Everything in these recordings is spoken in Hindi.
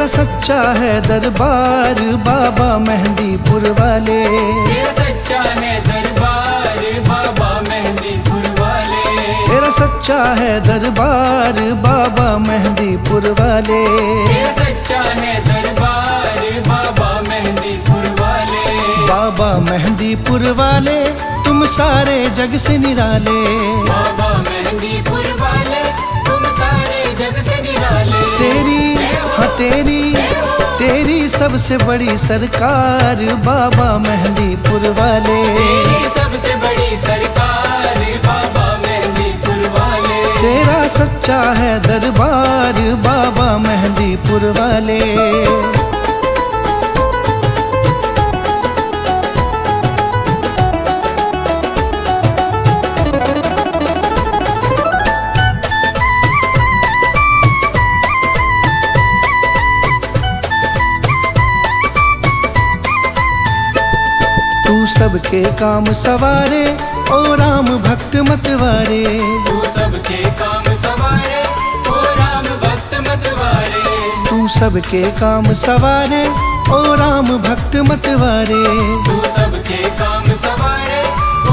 सच्चा है दरबार बाबा मेहंदीपुर वाले। तेरा सच्चा है दरबार बाबा मेहंदीपुर वाले। तेरा सच्चा है दरबार बाबा मेहंदीपुर वाले। तेरा सच्चा है दरबार बाबा मेहंदीपुर वाले। बाबा मेहंदीपुर वाले तुम सारे जग से निराले। बाबा मेहंदीपुर वाले तुम सारे जग से निराले। तेरी हाँ तेरी सबसे बड़ी सरकार बाबा मेहंदीपुर वाले। तेरी सबसे बड़ी सरकार बाबा मेहंदीपुर वाले। तेरा सच्चा है दरबार बाबा मेहंदीपुर वाले। तू सबके काम सवारे ओ राम भक्त मतवारे। तू सबके काम सवारे ओ राम भक्त मतवारे। तू सबके काम सवारे ओ राम भक्त मतवारे। तू सबके काम सवारे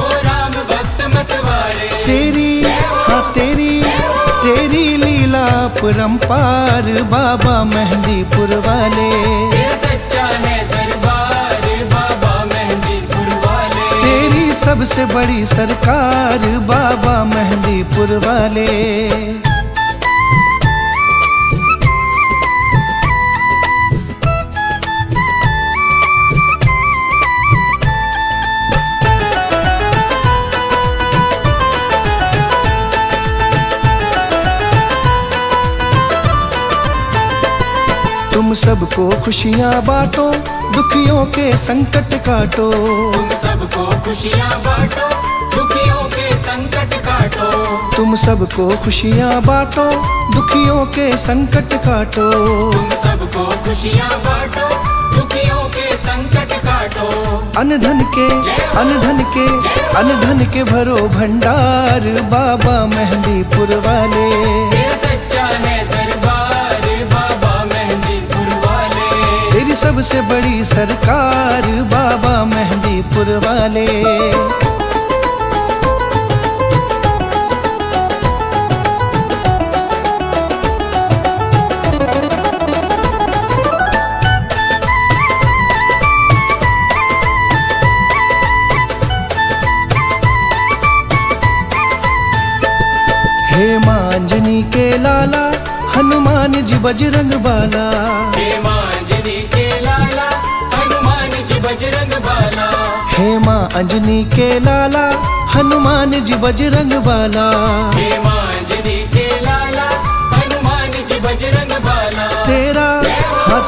ओ राम भक्त मतवारे। तेरी हाँ तेरी लीला परम्पार बाबा मेहंदीपुर वाले। तेरा सच्चा है दरबार बाबा मेहंदीपुर वाले। तेरी सबसे बड़ी सरकार बाबा मेहंदीपुर वाले। तुम सबको खुशियाँ बांटो दुखियों के संकट काटो। तुम सबको खुशियाँ बांटो दुखियों के संकट काटो। तुम सबको खुशियाँ बांटो दुखियों के संकट काटो। तुम सबको खुशियाँ बांटो दुखियों के संकट काटो। अनधन के भरो भंडार बाबा मेहंदीपुर वाले। तेरा सच्चा है दरबार बाबा मेहंदीपुर वाले। तेरी सबसे बड़ी सरकार बाबा मेहंदीपुर वाले। हे मांजनी के लाला हनुमान जी बजरंग बाला। हे मांजनी के लाला हनुमान जी बजरंग बाला। हे माँ अंजनी के लाला हनुमान जी बजरंग बाला। हे मांजनी के लाला हनुमान जी बजरंग बाला। तेरा हाँ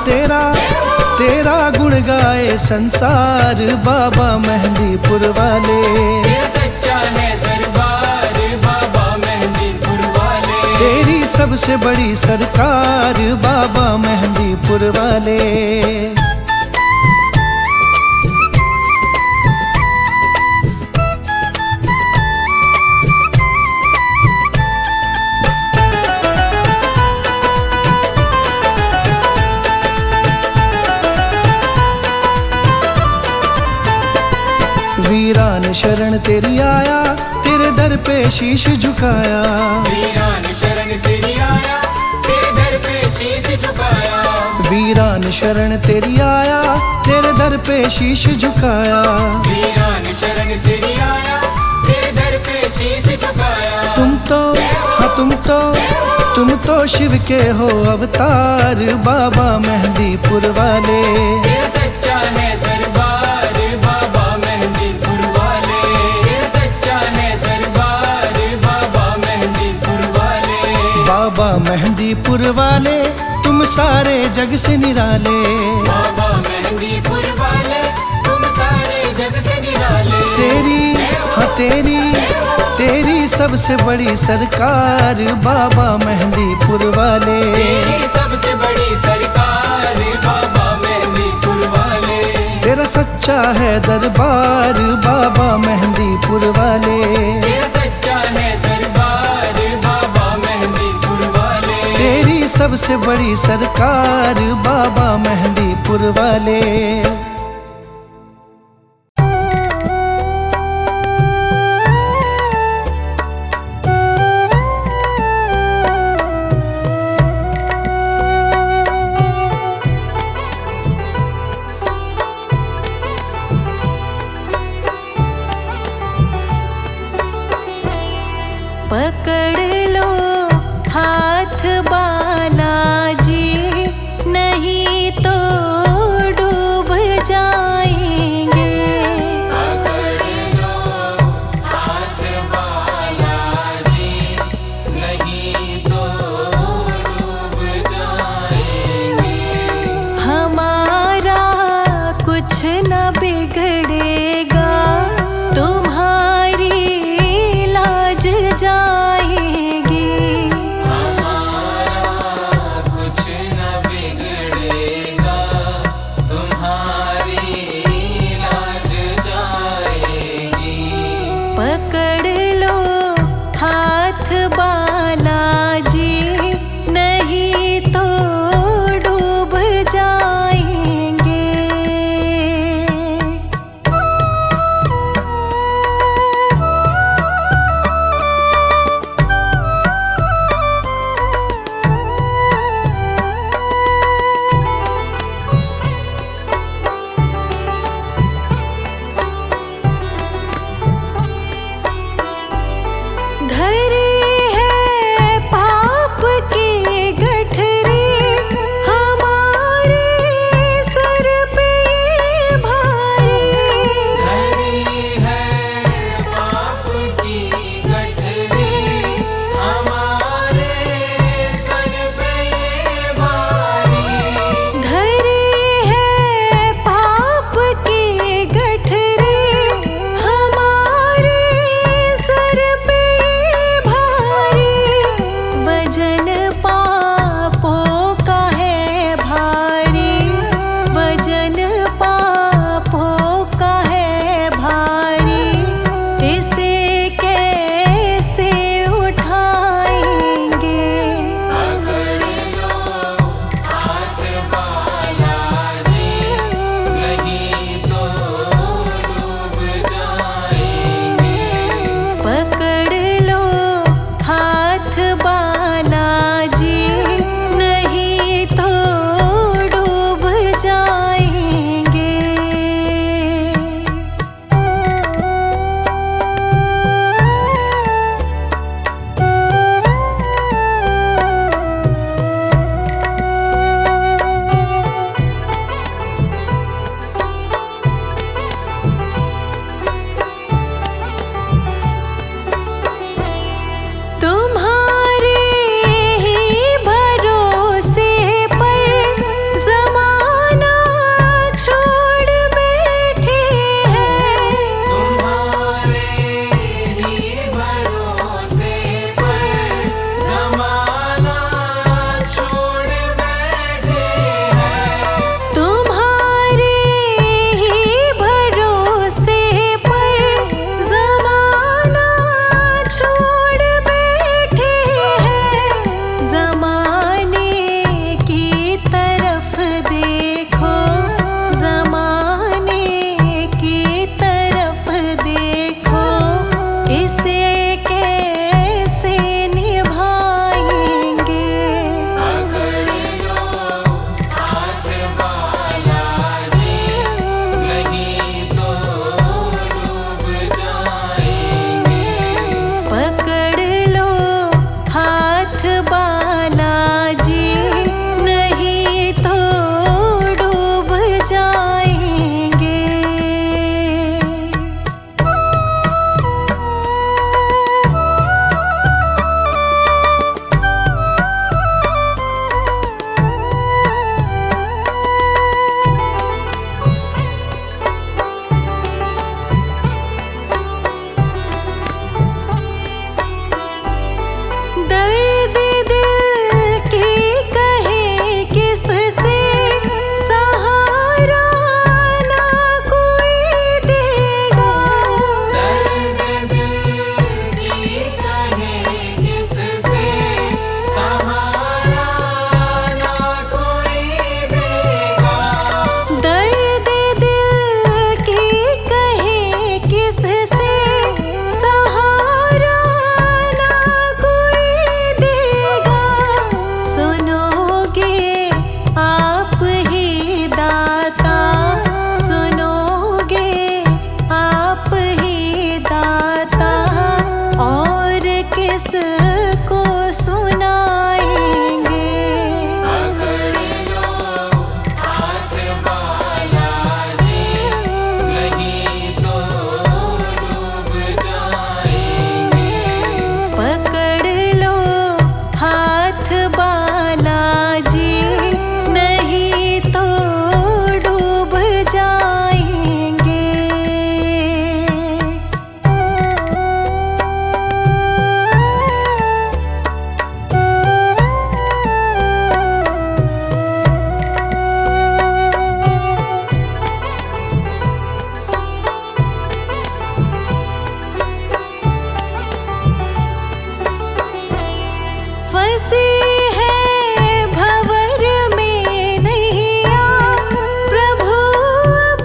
तेरा गुण गाए संसार बाबा मेहंदीपुर वाले। तेरा सच्चा है दरबार बाबा मेहंदीपुर वाले। तेरी सबसे बड़ी सरकार बाबा मेहंदीपुर वाले। वीरान शरण तेरी आया तेरे दर पे शीश झुकाया। वीरान शरण तेरी आया तेरे दर पे शीश झुकाया। वीरान शरण तेरी आया तेरे दर पे शीश झुकाया। वीरान शरण तेरी आया तेरे दर पे शीश झुकाया। तुम तो शिव के हो अवतार बाबा मेहंदीपुर वाले। तेरा सच्चा है दरबार बाबा मेहंदीपुर वाले। तेरा सच्चा है दरबार बाबा मेहंदीपुर वाले। बाबा मेहंदीपुर वाले तुम सारे जग से निराले। बाबा मेहंदीपुर वाले तुम सारे जग से निराले। तेरी हाँ तेरी सबसे बड़ी सरकार बाबा मेहंदीपुर वाले। तेरी सबसे बड़ी सरकार बाबा मेहंदीपुर वाले। तेरा सच्चा है दरबार बाबा मेहंदीपुर वाले। तेरा सच्चा है दरबार बाबा मेहंदीपुर वाले। तेरी सबसे बड़ी सरकार बाबा मेहंदीपुर वाले। पकड़ लो हाथ बालाजी, नहीं तो डूब फंसी है भंवर में नैया, प्रभु अब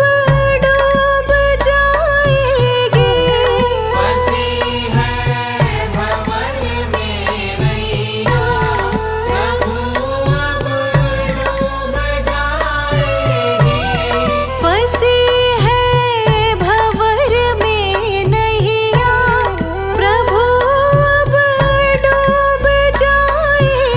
डूब जाएगी। फंसी है भंवर में नैया, प्रभु अब डूब जाएगी। फंसी है भंवर में नैया, प्रभु अब डूब जाएगी।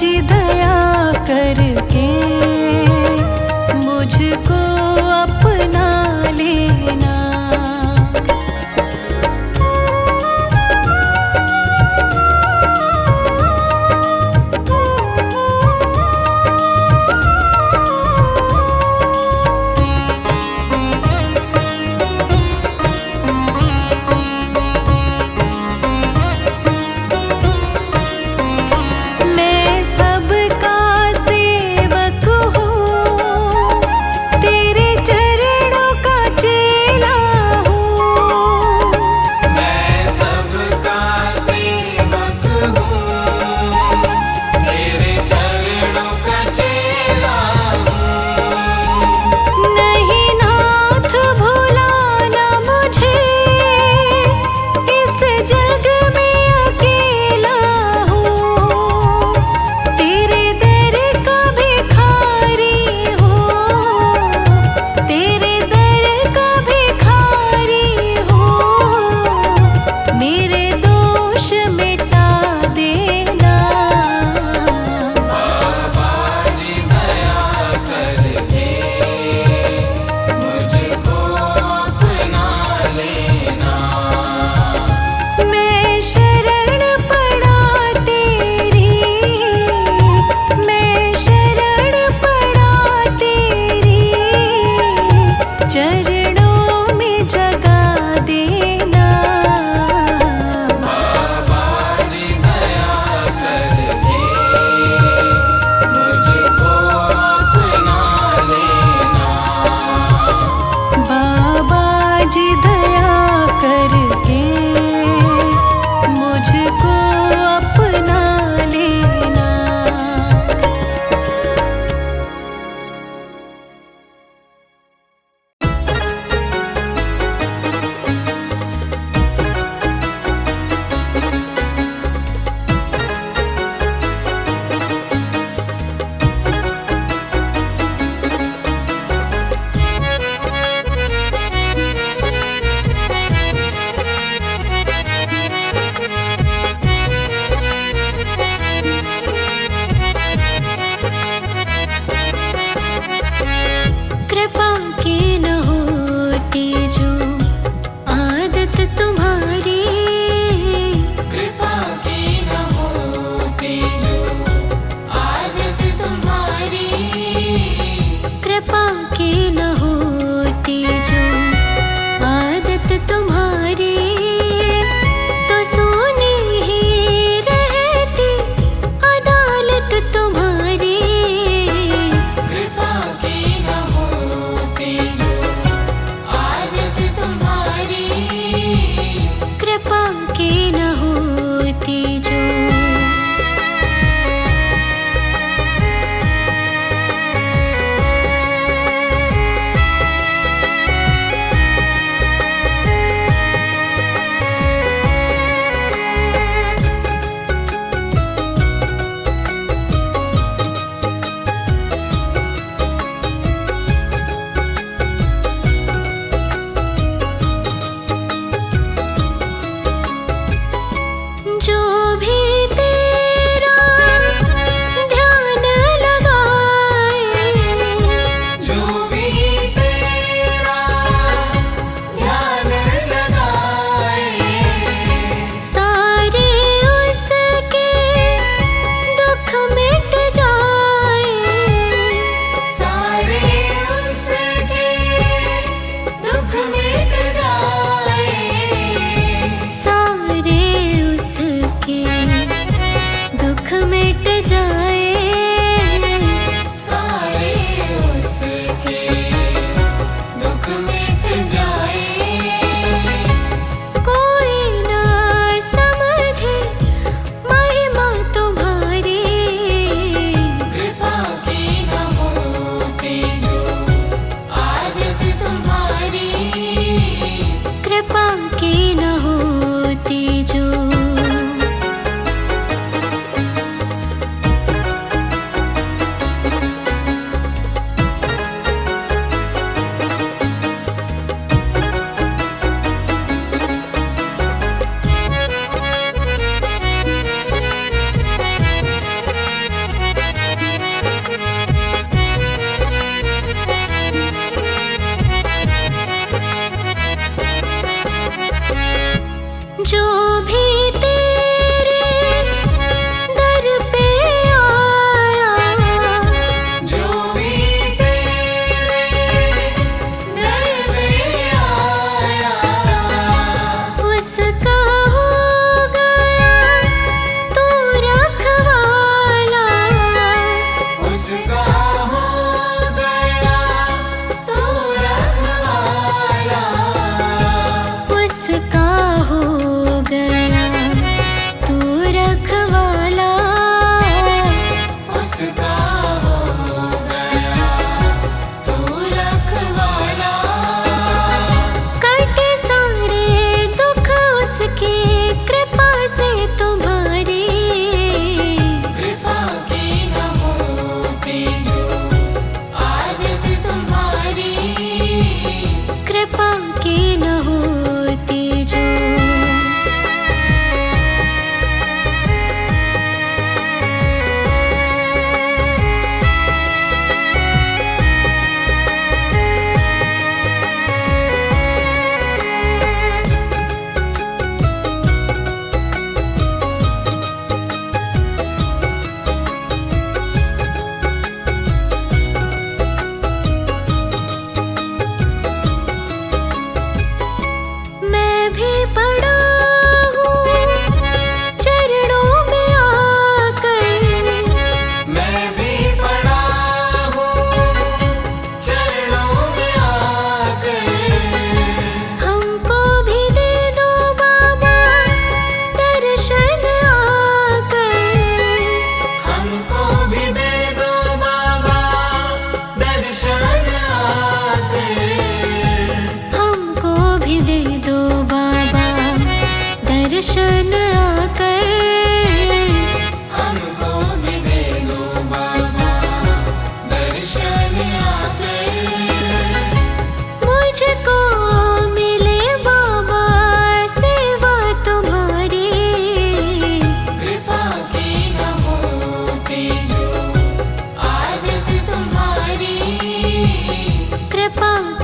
जी दया करके मुझको अपना लेना। मैं सब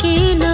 के न